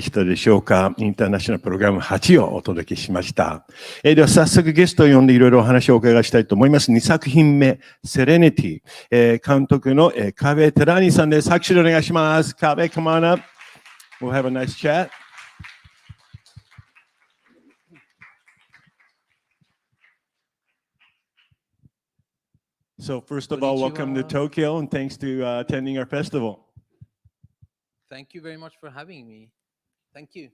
したでしょうか。インターナショナルプログラム8をお届けしました。では早速ゲストを呼んでいろいろお話をお伺いしたいと思います。2作品目、Serenity、監督のKaveh Tehraniさんです。拍手でお願いします。Kaveh, come on up. We'll have a nice chat. So first of all, welcome to Tokyo and thanks to attending our festival. Thank you very much for having me. Thank you.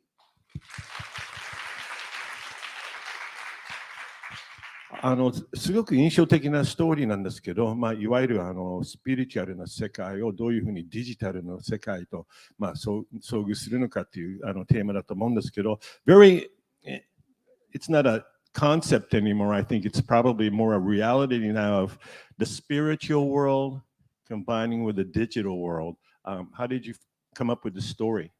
すごく印象的なストーリーなんですけど、いわゆるスピリチュアルな世界をどういうふうにデジタルの世界と、遭遇するのかっていうテーマだと思うんですけど、it's not a concept anymore. I think it's probably more a reality now of the spiritual world combining with the digital world. How did you come up with the story?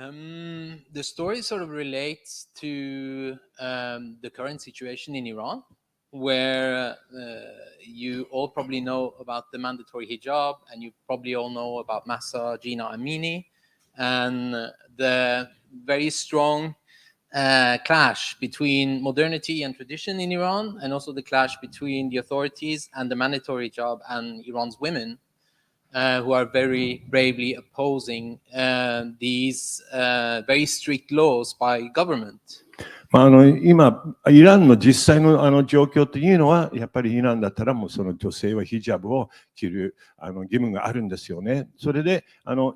The story sort of relates to the current situation in Iran, where you all probably know about the mandatory hijab, and you probably all know about Mahsa Jina Amini, and the very strong clash between modernity and tradition in Iran, and also the clash between the authorities and the mandatory hijab and Iran's women. Who are very bravely opposing these very strict laws by government. 今、イランの実際の状況というのは、やっぱりイランだったらもうその女性はヒジャブを着る義務があるんですよね。それで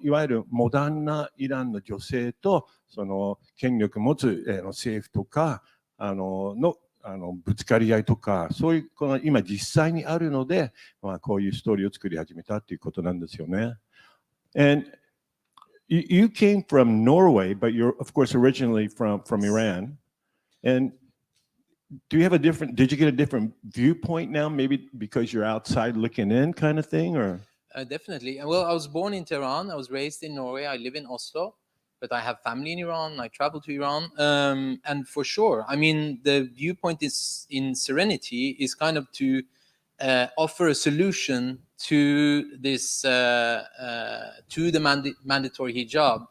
いわゆるモダンなイランの女性とその権力持つ政府とかぶつかり合いとか、そういうこの今実際にあるので、こういうストーリーを作り始めたということなんですよね。And you came from Norway, but you're of course originally from Iran. And did you get a different viewpoint now, maybe because you're outside looking in kind of thing, or? Definitely. Well, I was born in Tehran. I was raised in Norway. I live in Oslo. But I have family in Iran. I travel to Iran, and for sure, I mean, the viewpoint is in Serenity is kind of to offer a solution to this to the mandatory hijab,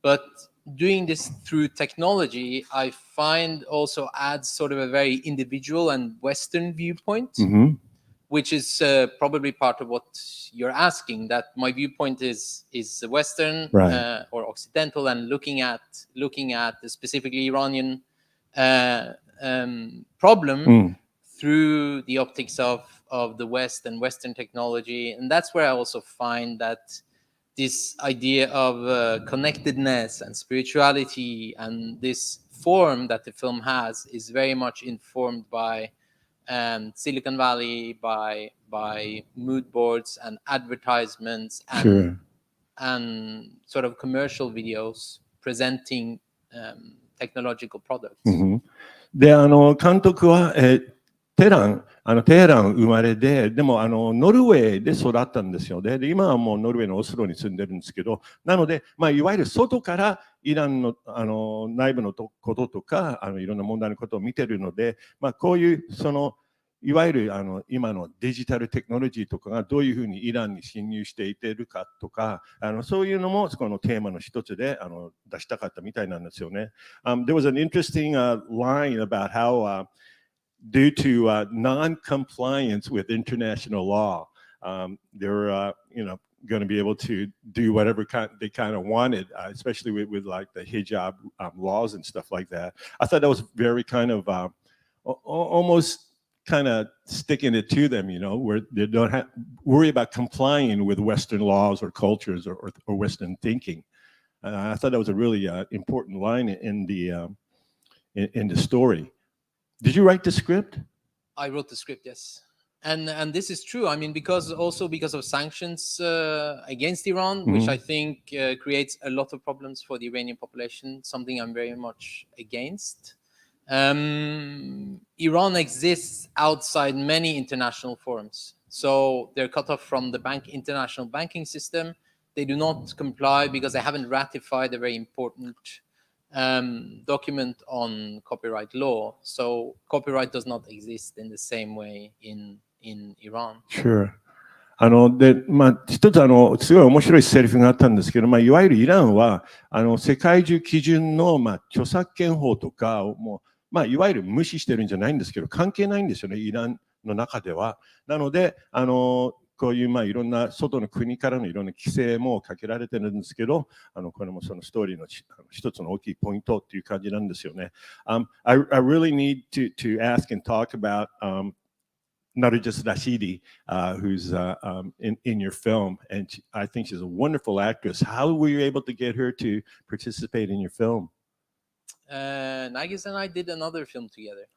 but doing this through technology, I find also adds sort of a very individual and Western viewpoint. Mm-hmm. Which is probably part of what you're asking. That my viewpoint is Western, right. Or Occidental, and looking at the specifically Iranian problem through the optics of the West and Western technology. And that's where I also find that this idea of connectedness and spirituality and this form that the film has is very much informed by Silicon Valley, by mood boards and advertisements and, sure. and sort of commercial videos presenting technological products. で、監督は、テヘラン生まれで、でもノルウェーで育ったんですよね。で、今はもうノルウェーのオスロに住んでるんですけど、なので、いわゆる外からイランの内部のこととかいろんな問題のことを見てるので、こういういわゆる今のデジタルテクノロジーとかがどういうふうにイランに侵入していているかとか、そういうのもこのテーマの一つで出したかったみたいなんですよね。There was an interesting line about how due to non-compliance with international law, they're going to be able to do whatever they kind of wanted, especially with like the hijab laws and stuff like that. I thought that was very kind of almost kind of sticking it to them, where they don't have worry about complying with Western laws or cultures or Western thinking. I thought that was a really important line in the story. Did you write the script? I wrote the script, yes. And this is true. I mean, because of sanctions against Iran, which I think creates a lot of problems for the Iranian population, something I'm very much against. Iran exists outside many international forums. So they're cut off from the international banking system. They do not comply because they haven't ratified a very important document on copyright law. So copyright does not exist in the same way in Iran. Sure. で、一つすごい面白いセリフがあったんですけど、いわゆるイランは、世界中基準の、著作権法とかをもう、いわゆる無視してるんじゃないんですけど、関係ないんですよね、イランの中では。なので、こういういろんな外の国からのいろんな規制もかけられてるんですけど、これもそのストーリーの一つの大きいポイントっていう感じなんですよね。I really need to ask and talk about Narges Rashidi, who's in your film, and I think she's a wonderful actress. How were you able to get her to participate in your film? Nargis and I did another film together,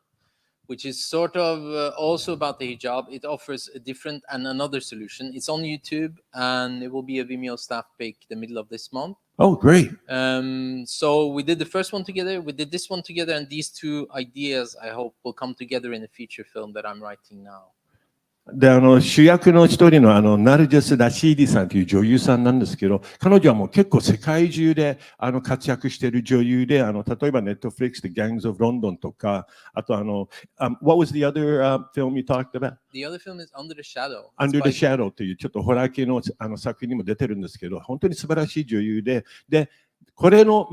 which is sort of also about the hijab. It offers a different and another solution. It's on YouTube, and it will be a Vimeo staff pick the middle of this month. Oh, great. So we did the first one together, we did this one together, and these two ideas, I hope, will come together in a feature film that I'm writing now. で、主役の一人のナルジェス・ラシーディさんという女優さんなんですけど、彼女はもう結構世界中で活躍している女優で、例えばネットフリックスで Gangs of London とか、あとwhat was the other film you talked about? The other film is Under the Shadow. Under the Shadow というちょっとホラー系の作品にも出てるんですけど、本当に素晴らしい女優で、これの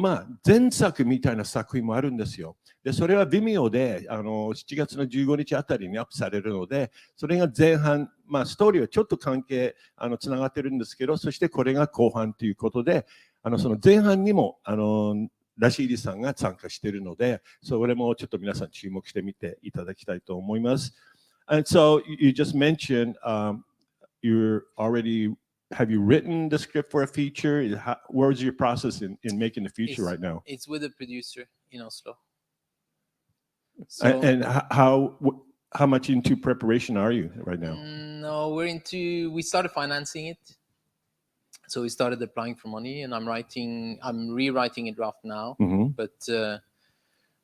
前作みたいな作品もあるんですよ。で、それは Vimeo で7月の15日あたりにアップされるので、それが前半、ストーリーはちょっと関係つながってるんですけど、そしてこれが後半ということで、その前半にもラシーディさんが参加しているので、それもちょっと皆さん注目してみていただきたいと思います。And so you just mentioned you're already have you written the script for a feature? Where's your process in making the feature right now? It's with a producer in Oslo. So, and how much into preparation are you right now? No, we started financing it. So we started applying for money, and I'm rewriting a draft now. But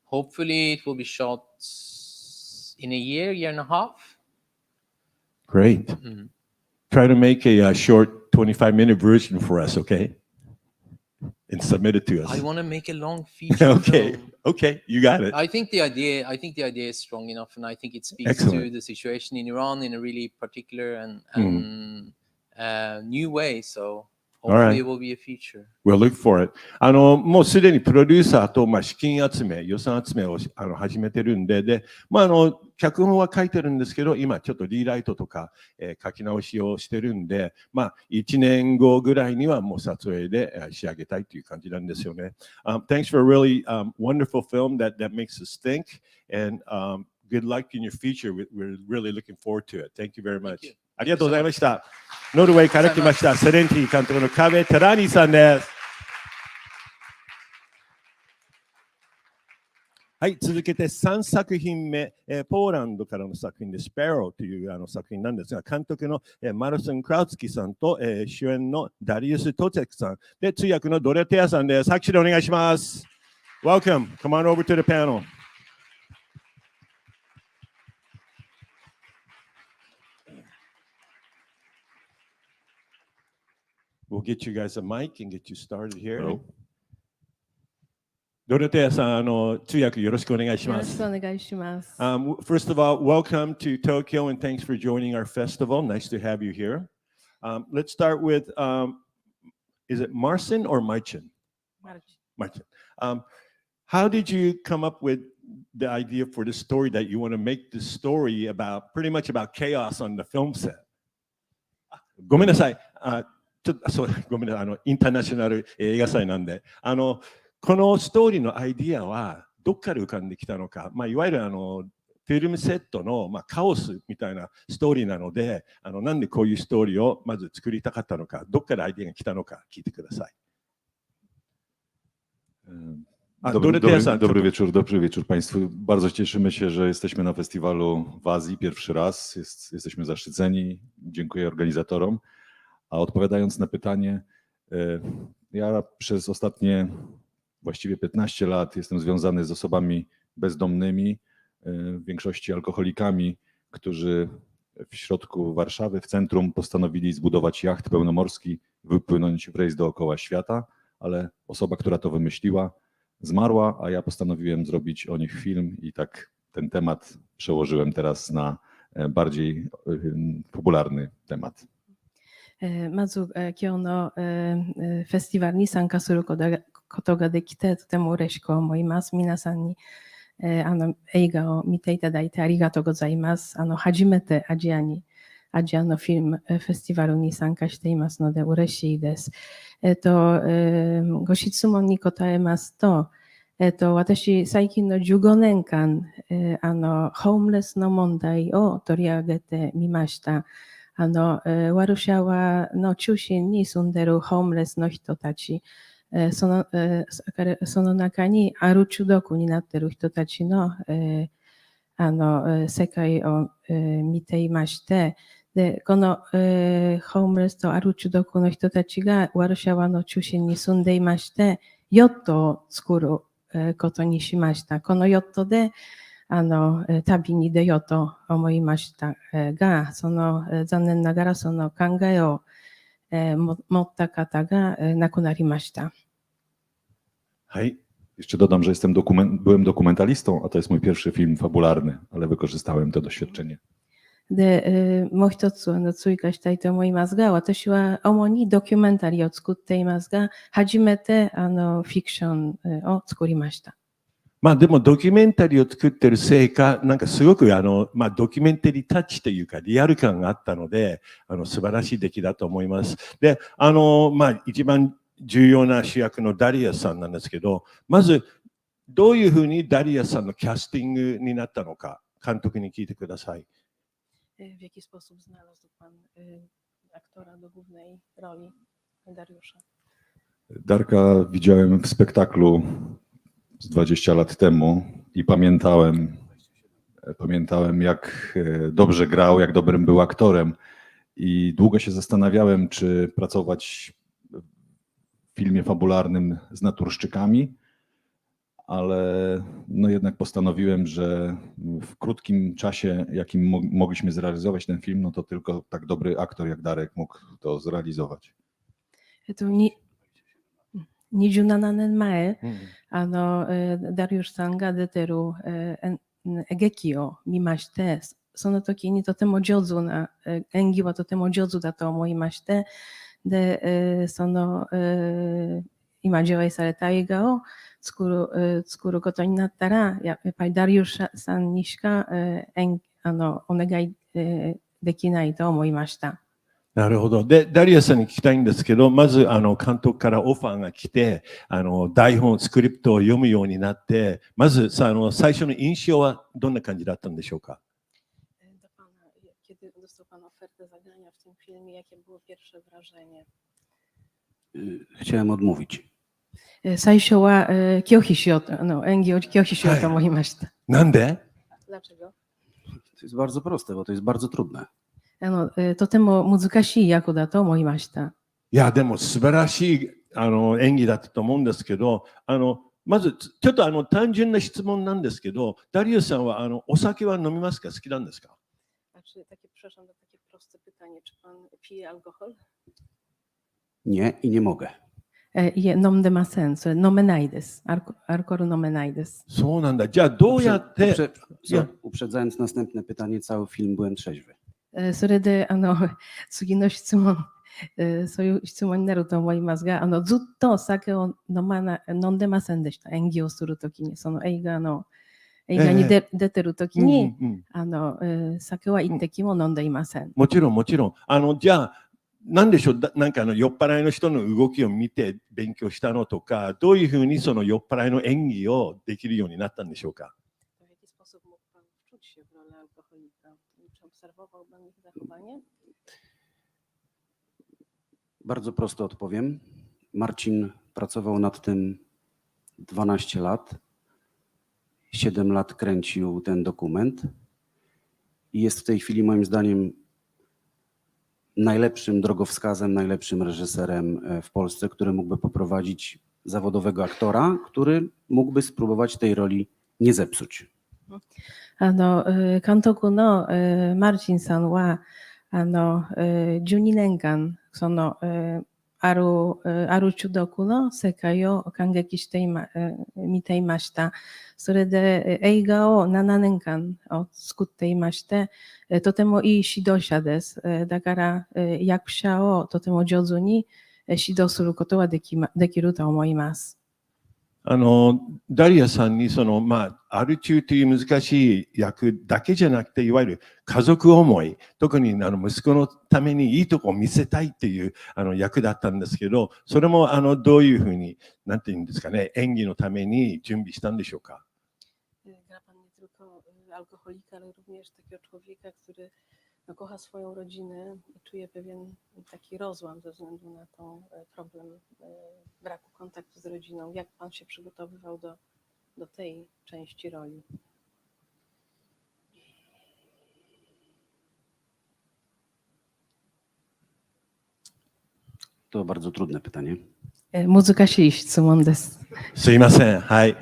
hopefully it will be shot in a year and a half. Great. Try to make a short 25-minute version for us, okay? And submit it to us. I want to make a long feature. Okay, you got it. I think the idea is strong enough, and I think it speaks to the situation in Iran in a really particular and new way. So hopefully it will be a feature. We'll look for it. もうすでにプロデューサーと資金集め、予算集めを始めてるんで、脚本は書いてるんですけど、今ちょっとリライトとか、書き直しをしてるんで、1年後ぐらいにはもう撮影で仕上げたいという感じなんですよね。Thanks for a really wonderful film that makes us think, and good luck in your future. We're really looking forward to it. Thank you very much. ありがとうございました。ノルウェーから来ました、セレンティ監督のKaveh Tehraniさんです。はい、続けて3作品目、ポーランドからの作品でスパローという作品なんですが、監督のマルシン・クラウツキさんと主演のダリウス・トチェクさんで、通訳のドレテアさんです。拍手でお願いします。Welcome. Come on over to the panel. We'll get you guys a mic and get you started here. Hello. ドルテアさん、通訳よろしくお願いします。よろしくお願いします。First of all, welcome to Tokyo and thanks for joining our festival. Nice to have you here. Let's start with, is it Marcin or Marcin? Marcin. How did you come up with the idea for the story that you want to make this story about, pretty much about chaos on the film set? ごめんなさい。ごめんなさい。インターナショナル映画祭なんで。このストーリーのアイディアはどっから浮かんできたのか、いわゆるフィルムセットのカオスみたいなストーリーなので、なんでこういうストーリーをまず作りたかったのか、どっからアイディアが来たのか聞いてください。Dobry wieczór Państwu. Bardzo cieszymy się, że jesteśmy na festiwalu w Azji pierwszy raz. Jesteśmy zaszczyceni. Dziękuję organizatorom. A odpowiadając na pytanie, ja przez ostatnie właściwie 15 lat jestem związany z osobami bezdomnymi, w większości alkoholikami, którzy w środku Warszawy, w centrum postanowili zbudować jacht pełnomorski, wypłynąć w rejs dookoła świata, ale osoba, która to wymyśliła, zmarła, a ja postanowiłem zrobić o nich film i tak ten temat przełożyłem teraz na bardziej popularny temat. まず、今日の、フェスティバルに参加することができてとても嬉しく思います。皆さんに、映画を見ていただいてありがとうございます。初めてアジアのフィルムフェスティバルに参加していますので嬉しいです。ご質問に答えますと、私、最近の15年間、ホームレスの問題を取り上げてみました。ワルシャワの中心に住んでいるホームレスの人たち、その中にある中毒になっている人たちの、世界を、見ていまして、で、この、ホームレスとアル中毒の人たちがワルシャワの中心に住んでいまして、ヨットを作ることにしました。このヨットで、旅に出ようと思いましたが、残念ながらその考えを、持った方が亡くなりました。Hej. Jeszcze dodam, że byłem dokumentalistą, a to jest mój pierwszy film fabularny, ale wykorzystałem to doświadczenie. で、もう一つ追加したいと思いますが、私は主にドキュメンタリーを作っていますが、初めてフィクションを作りました。まあでもドキュメンタリーを作ってるせいか、なんかすごくドキュメンタリータッチというかリアル感があったので、素晴らしい出来だと思います。で、一番重要な主役のダリアスさんなんですけど、まずどういうふうにダリアスさんのキャスティングになったのか、監督に聞いてください。W jaki sposób znalazł pan aktora do głównej roli Dariusza? Darka widziałem w spektaklu z 20 lat temu i pamiętałem jak dobrze grał, jak dobrym był aktorem i długo się zastanawiałem, czy pracować w filmie fabularnym z naturszczykami, ale no jednak postanowiłem, że w krótkim czasie, jakim mogliśmy zrealizować ten film, no to tylko tak dobry aktor jak Darek mógł to zrealizować. 27年前、ダリウスさんが出てる、劇を見まして、その時にとても上手な、演技はとても上手だと思いまして、で、今上映された映画を作ることになったら、やっぱりダリウスさんにしか、お願い、できないと思いました。なるほど。で、ダリアスさんに聞きたいんですけど、まず監督からオファーが来て、台本、スクリプトを読むようになって、まず最初の印象はどんな感じだったんでしょうか。Kiedy dostał pan ofertę zagrania w tym filmie, jakie było pierwsze wrażenie? Chciałem odmówić. 最初は拒否しようと、演技を拒否しようと思いました。なんで？ Dlaczego? To jest bardzo proste, bo to jest bardzo trudne. とても難しい役だと思いました。いや、でも素晴らしい演技だったと思うんですけど、まずちょっと単純な質問なんですけど、ダリウスさんはお酒は飲みますか？好きなんですか？Przepraszam, to takie proste pytanie, czy pan pije alkohol? Nie i nie mogę. 飲んでません。それ飲めないです。アルコール飲めないです。そうなんだ。じゃあどうやって、uprzedzając następne pytanie, cały film byłem trzeźwy. それで次の質問、そういう質問になると思いますが、ずっと酒を飲んでませんでした。演技をするときに、その映画に出てるときに、酒は一滴も飲んでいません。もちろん、もちろん。じゃあ、なんでしょう、なんか酔っ払いの人の動きを見て勉強したのとか、どういうふうにその酔っ払いの演技をできるようになったんでしょうか。Bardzo prosto odpowiem. Marcin pracował nad tym 12 lat. 7 lat kręcił ten dokument i jest w tej chwili moim zdaniem najlepszym drogowskazem, najlepszym reżyserem w Polsce, który mógłby poprowadzić zawodowego aktora, który mógłby spróbować tej roli nie zepsuć. 監督のマルチンさんは12年間ある中毒の世界を感激して見ていました。それで映画を7年間作っていまして、とてもいい指導者です。だから役者をとても上手に指導することはできると思います。ダリアさんにアル中という難しい役だけじゃなくて、いわゆる家族思い、特に息子のためにいいとこを見せたいっていう役だったんですけど、それもどういうふうに、なんていうんですかね、演技のために準備したんでしょうか。Gra pan nie tylko alkoholika, ale również takiego człowieka, który kocha swoją rodzinę i czuje pewien taki rozłam ze względu na ten problem braku kontaktu z rodziną. Jak pan się przygotowywał do tej części roli? To bardzo trudne pytanie. 難しい質問です。すいません。はい。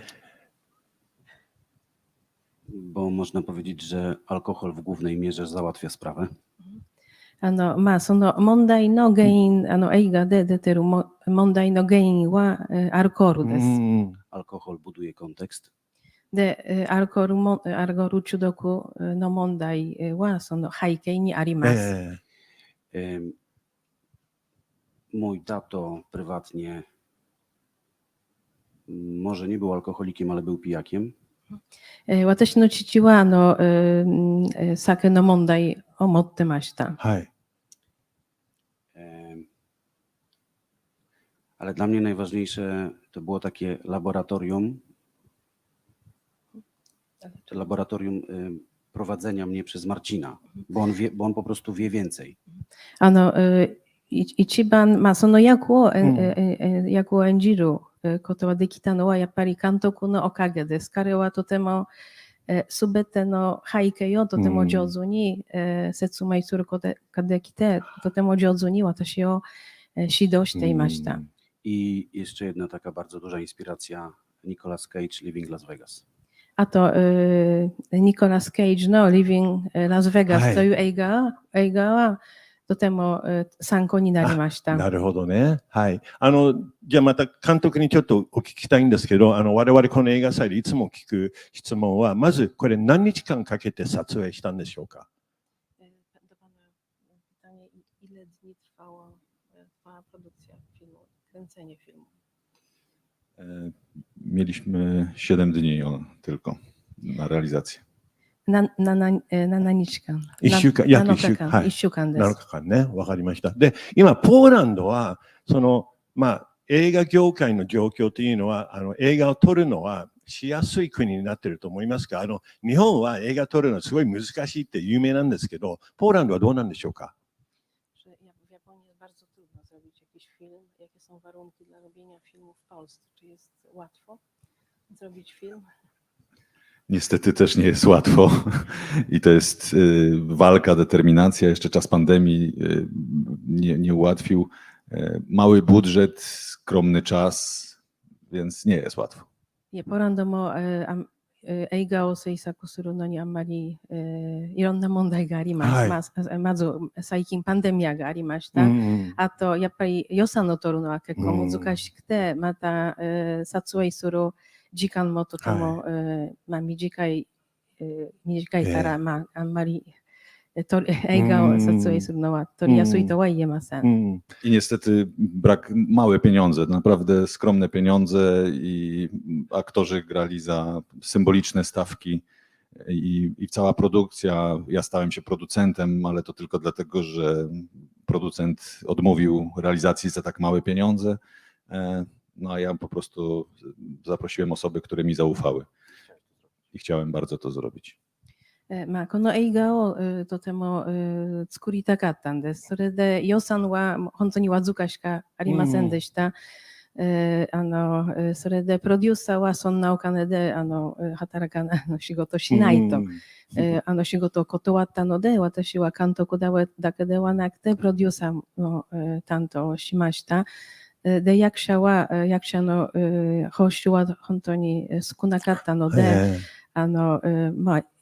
Bo można powiedzieć, że alkohol w głównej mierze załatwia sprawę. その問題の原因、映画で出てる問題の原因はアルコールです。Alkohol buduje kontekst. で、アルコール中毒の問題はその背景にあります。Mój tato prywatnie może nie był alkoholikiem, ale był pijakiem. 私の父は酒の問題を持ってました。はい。Ale dla mnie najważniejsze to było takie laboratorium prowadzenia mnie przez Marcina, bo on po prostu wie więcej. 一番、その役を演じることができたのはやっぱり監督のおかげです。彼はとてもすべての背景をとても上手に説明することができて、とても上手に私を指導していました。I jeszcze jedna taka bardzo duża inspiracja, Nicolas Cage, Living Las Vegas. あと、ニコラス・ケイジの Living Las Vegas という映画はとても参考になりました。なるほどね。はい。じゃあまた監督にちょっとお聞きしたいんですけど、我々この映画祭でいつも聞く質問は、まずこれ何日間かけて撮影したんでしょうか。Mieliśmy 7 dni tylko na realizację. 7日間。1週間、約1週間。1週間です。7日間ね、わかりました。で、今、ポーランドは、映画業界の状況というのは、映画を撮るのはしやすい国になっていると思いますが、日本は映画撮るのはすごい難しいって有名なんですけど、ポーランドはどうなんでしょうか。w Japonii jest bardzo trudno zrobić jakiś film. Jakie są warunki dla robienia filmu w Polsce? Czy jest łatwo zrobić film? Niestety też nie jest łatwo i to jest walka, determinacja. Jeszcze czas pandemii nie ułatwił. Mały budżet, skromny czas, więc nie jest łatwo. ポーランドも映画を制作するのにあんまりいろんな問題があります。まず最近パンデミアがありました。あとやっぱり予算を取るのは結構難しくて、また撮影する時間もとても短いからあんまり映画を撮影するのは撮りやすいとは言えません。I niestety małe pieniądze, naprawdę skromne pieniądze i aktorzy grali za symboliczne stawki i cała produkcja. Ja stałem się producentem, ale to tylko dlatego, że producent odmówił realizacji za tak małe pieniądze. No a ja po prostu zaprosiłem osoby, które mi zaufały i chciałem bardzo to zrobić. この映画をとても作りたかったんです。それで予算は本当にわずかしかありませんでした。それでプロデューサーはそんなお金で働かない仕事しないと仕事を断ったので、私は監督だけではなくてプロデューサーも担当しました。で役者の報酬は本当に少なかったので、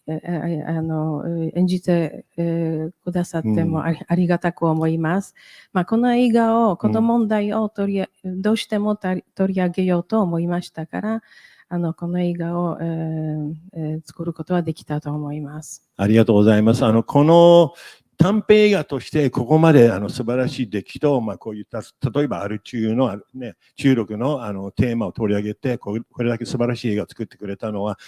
演じてくださってもありがたく思います。この映画を、この問題をどうしても取り上げようと思いましたから、この映画を作ることはできたと思います。ありがとうございます。この短編映画としてここまで素晴らしい出来と、こういった例えばアル中の、中国のテーマを取り上げてこれだけ素晴らしい映画を作ってくれたのは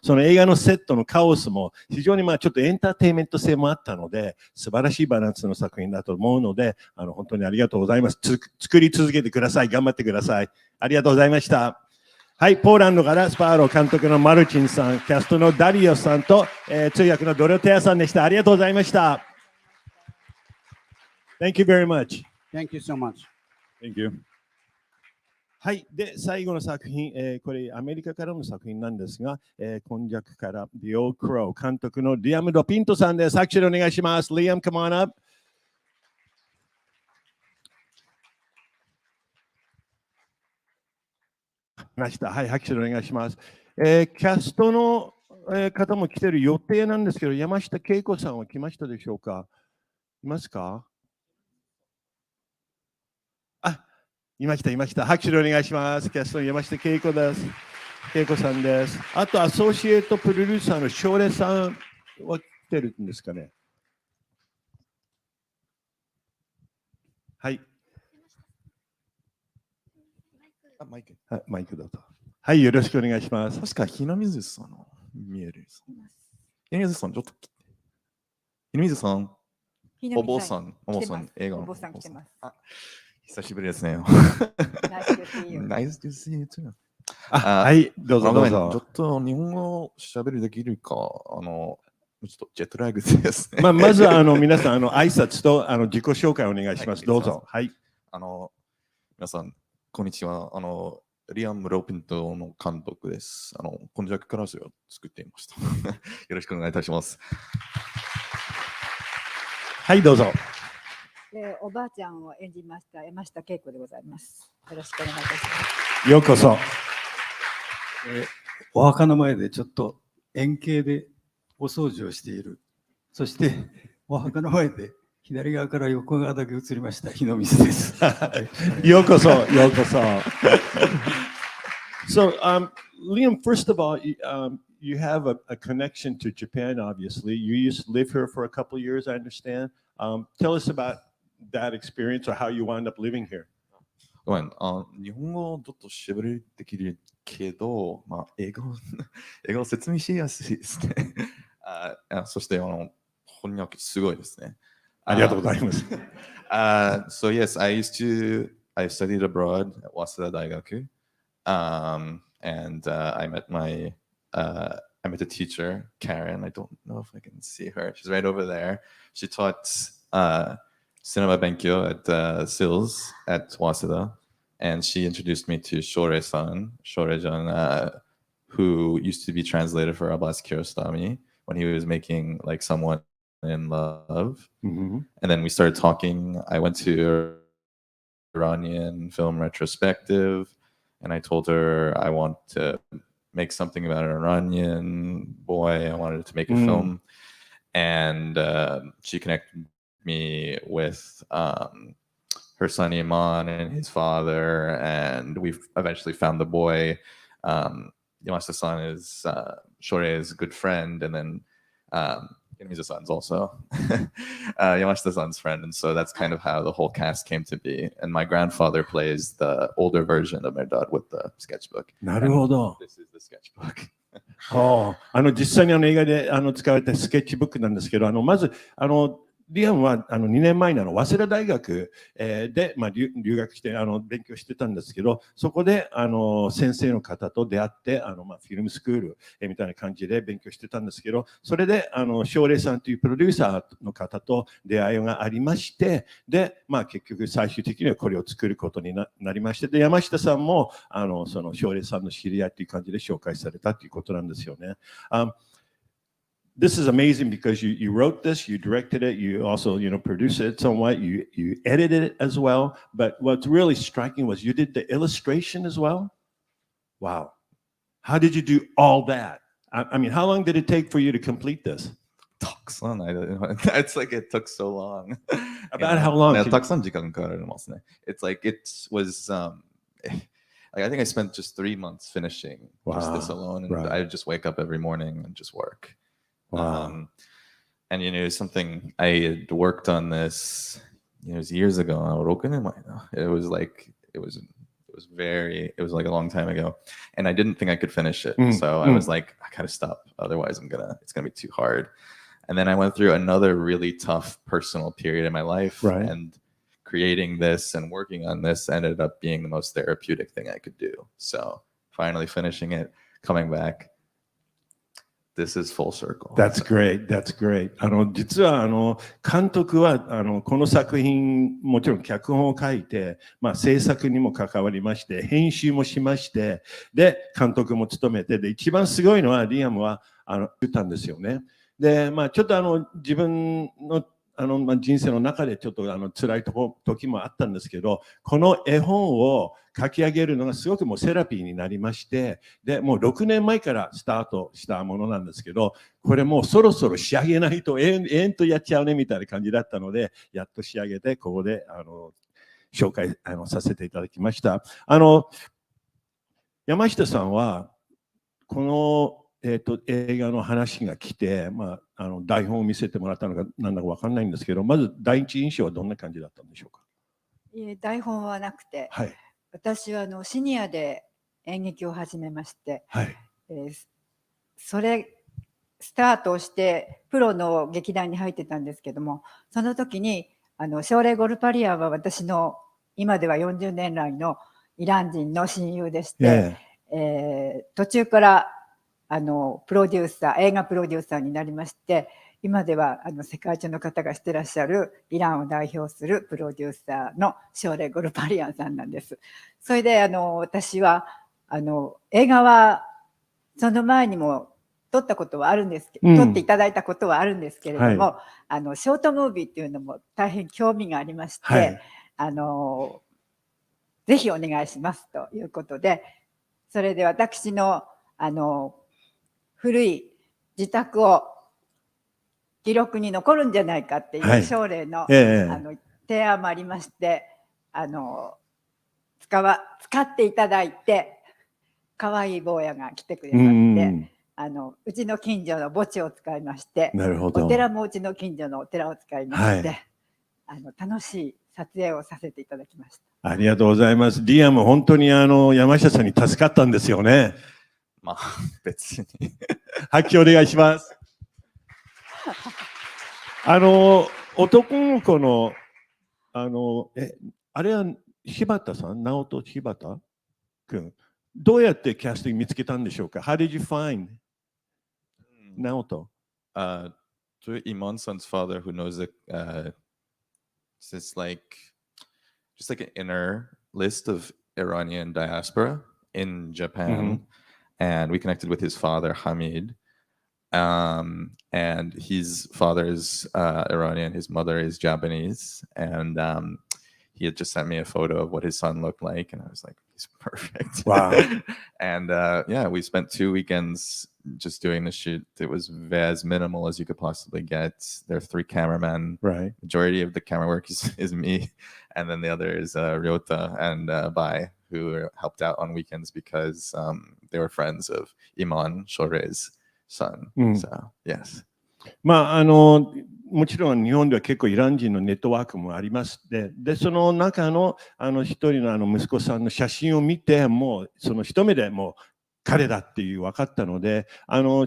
その映画のセットのカオスも非常にちょっとエンターテインメント性もあったので素晴らしいバランスの作品だと思うので本当にありがとうございます。作り続けてください。頑張ってください。ありがとうございました。はい、ポーランドからスパーロー監督のマルチンさん、キャストのダリオスさんと、通訳のドロテアさんでした。ありがとうございました。Thank you very much. Thank you so much. Thank you. はい。で、最後の作品、これアメリカからの作品なんですが、今昔から The Old Crow 監督のリアム・ロピントさんです。拍手でお願いします。リアム、come on up。ました。はい、拍手でお願いします。キャストの、方も来てる予定なんですけど、山下恵子さんは来ましたでしょうか？いますか？いました。拍手でお願いします。キャストの山下恵子です。恵子さんです。あと、アソシエイトプロデューサーの翔平さんは来てるんですかね？はい。マイク。はい、マイクどうぞ。はい、よろしくお願いします。確か、日野水さんの見える。日野水さん、ちょっと来て。日野水さん、お坊さん、映画の。お坊さん来てます。久しぶりですね。Nice to see you. Nice to see you too. はい、どうぞどうぞ。ちょっと日本語喋りできるか、ちょっとジェットラグですね。まず皆さん挨拶と自己紹介お願いします。どうぞ。はい。皆さん、こんにちは。リアム・ロピントの監督です。今昔カラスを作っていました。よろしくお願いいたします。はい、どうぞ。おばあちゃんを演じました山下恵子でございます。よろしくお願いいたします。ようこそ。お墓の前でちょっと円形でお掃除をしている。そしてお墓の前で左側から横側だけ映りました日の水です。ようこそ、ようこそ。So, Liam, first of all, you have a connection to Japan, obviously. You used to live here for a couple of years, I understand. Tell us about that experience or how you wound up living here. ごめん、日本語ちょっとしゃべりできるけど、英語を説明しやすいですね。そして翻訳すごいですね。ありがとうございます。So yes, I studied abroad at Waseda Daigaku, and I met a teacher, Karen. I don't know if I can see her. She's right over there. She taught cinema benkyo at SILS at Waseda, and she introduced me to Shohreh-san, who used to be translated for Abbas Kiarostami when he was making like Someone in Love. Mm-hmm. And then we started talking. I went to Iranian film retrospective, and I told her I want to make something about an Iranian boy. I wanted to make a film, and she connected me with her son Iman and his father, and we eventually found the boy. Yamashita-san is Shohreh's good friend, and then Yamashita-san's also Yamashita-san's friend, and so that's kind of how the whole cast came to be. And my grandfather plays the older version of Merdad with the sketchbook. なるほど。This is the sketchbook. 実際に映画で使われたスケッチブックなんですけど、まずリアムは2年前に早稲田大学で留学して勉強してたんですけど、そこで先生の方と出会ってフィルムスクールみたいな感じで勉強してたんですけど、それで奨励さんというプロデューサーの方と出会いがありまして、で結局最終的にはこれを作ることに なりまして、で山下さんもその奨励さんの知り合いという感じで紹介されたということなんですよね。This is amazing because you wrote this, you directed it, you also produced it somewhat, you edited it as well. But what's really striking was you did the illustration as well. Wow, how did you do all that? I mean, how long did it take for you to complete this? Taksan, it's like it took so long. About how long? Yeah, taksan 時間かかりますね. It's like it was like I think I spent just 3 months finishing just this alone, and right. I would just wake up every morning and just work. Wow. And you know, something I had worked on this, you know, it was years ago. It was like it was like a long time ago, and I didn't think I could finish it. So I was like, I gotta stop, otherwise it's gonna be too hard. And then I went through another really tough personal period in my life, right. and creating this and working on this ended up being the most therapeutic thing I could do. So finally finishing it, coming back, this is full circle. That's great. That's great. 実は監督はこの作品もちろん脚本を書いて、制作にも関わりまして、編集もしまして、で監督も務めて、で一番すごいのはリアムは言ったんですよね。でちょっと自分の人生の中でちょっと辛い時もあったんですけど、この絵本を書き上げるのがすごくもうセラピーになりまして、でもう6年前からスタートしたものなんですけど、これもうそろそろ仕上げないと延々とやっちゃうねみたいな感じだったので、やっと仕上げてここで紹介させていただきました。山下さんはこの映画の話が来て、台本を見せてもらったのか何だか分かんないんですけど、まず第一印象はどんな感じだったんでしょうか？台本はなくて、はい、私はシニアで演劇を始めまして、はい、それスタートしてプロの劇団に入ってたんですけども、その時にショーレ・ゴルパリアンは私の今では40年来のイラン人の親友でして、途中からプロデューサー、映画プロデューサーになりまして、今では世界中の方がしてらっしゃるイランを代表するプロデューサーのショーレ・ゴルパリアンさんなんです。それで私は映画はその前にも撮ったことはあるんですけど、撮っていただいたことはあるんですけれども、ショートムービーっていうのも大変興味がありまして、ぜひお願いしますということで、それで私の古い自宅を記録に残るんじゃないかっていう将来の、提案もありまして、使っていただいて、可愛い坊やが来てくれまして、うちの近所の墓地を使いまして、お寺もうちの近所のお寺を使いまして、楽しい撮影をさせていただきました。ありがとうございます。リアム、本当に山下さんに助かったんですよね。別に。発揮お願いします。男の子の、あれは柴田さん、直人柴田君、どうやってキャスティング見つけたんでしょうか？ How did you find 直人？Through Iman-san's father, who knows it's like just like an inner list of Iranian diaspora in Japan. And we connected with his father, Hamid. And his father is Iranian, his mother is Japanese. And he had just sent me a photo of what his son looked like. And I was like, he's perfect. Wow. And yeah, we spent 2 weekends just doing the shoot. It was as minimal as you could possibly get. There are 3 cameramen. Right. Majority of the camera work is me. And then the other is Ryota and Bai, who helped out on weekends because they were friends of Iman, Shohreh's son. So, yes. もちろん日本では結構イラン人のネットワークもありますで、その中の一人の息子さんの写真を見て、もうその一目でもう彼だっていう分かったので、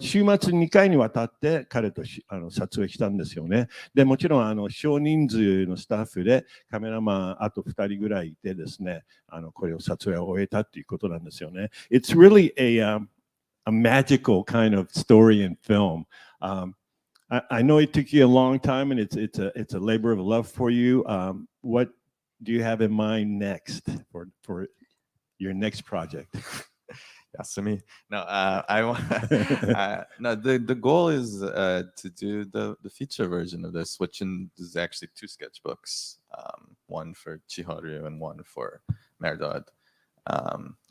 週末2回にわたって彼と撮影したんですよね。でもちろん少人数のスタッフでカメラマンあと2人ぐらいいてですね、これを撮影を終えたっていうことなんですよね。It's really a magical kind of story and film. I know it took you a long time, and it's a labor of love for you. What do you have in mind next for your next project? Yes, me. No, I want. No, the goal is to do the feature version of this, which is actually 2 sketchbooks, one for Chiharu and one for Merdad.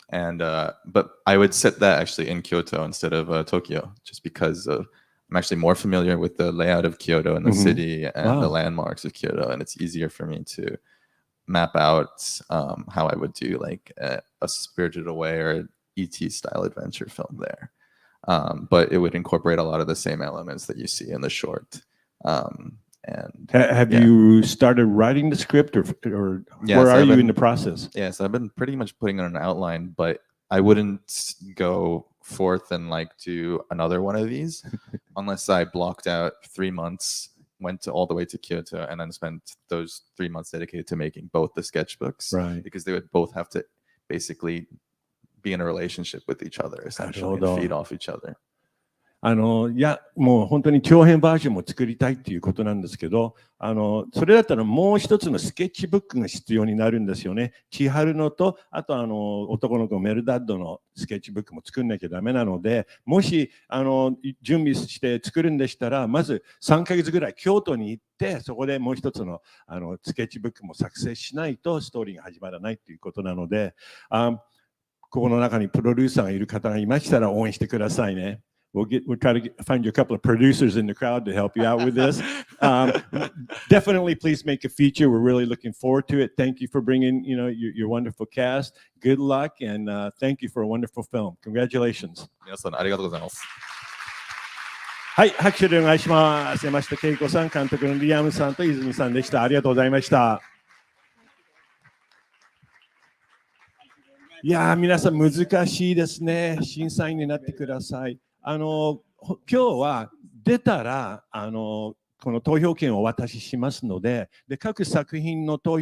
And but I would set that actually in Kyoto instead of Tokyo, just because I'm actually more familiar with the layout of Kyoto and the city and the landmarks of Kyoto, and it's easier for me to map out how I would do like a Spirited Away or ET style adventure film there. But it would incorporate a lot of the same elements that you see in the short. And have you started writing the script, or yes, where are you in the process? Yes, I've been pretty much putting on an outline, but I wouldn't go forth and like do another one of these unless I blocked out 3 months, went all the way to Kyoto, and then spent those 3 months dedicated to making both the sketchbooks, Right. because they would both have to basically be in a relationship with each other, essentially, and feed off each other. いや、もう本当に長編バージョンも作りたいっていうことなんですけど、それだったらもう一つのスケッチブックが必要になるんですよね。千春のと、あと男の子メルダッドのスケッチブックも作んなきゃダメなので、もし準備して作るんでしたら、まず3ヶ月ぐらい京都に行って、そこでもう一つのスケッチブックも作成しないとストーリーが始まらないっていうことなので、ここの中にプロデューサーがいる方がいましたら応援してくださいね。We'll try to find you a couple of producers in the crowd to help you out with this. Definitely, please make a feature. We're really looking forward to it. Thank you for bringing, your wonderful cast. Good luck, and thank you for a wonderful film. Congratulations. 皆さんありがとうございます。はい、拍手でお願いします。山下恵子さん、監督のリアムさんと泉さんでした。ありがとうございました。いやー、皆さん難しいですね。審査員になってください。今日は出たらこの投票権をお渡ししますので、各作品の投票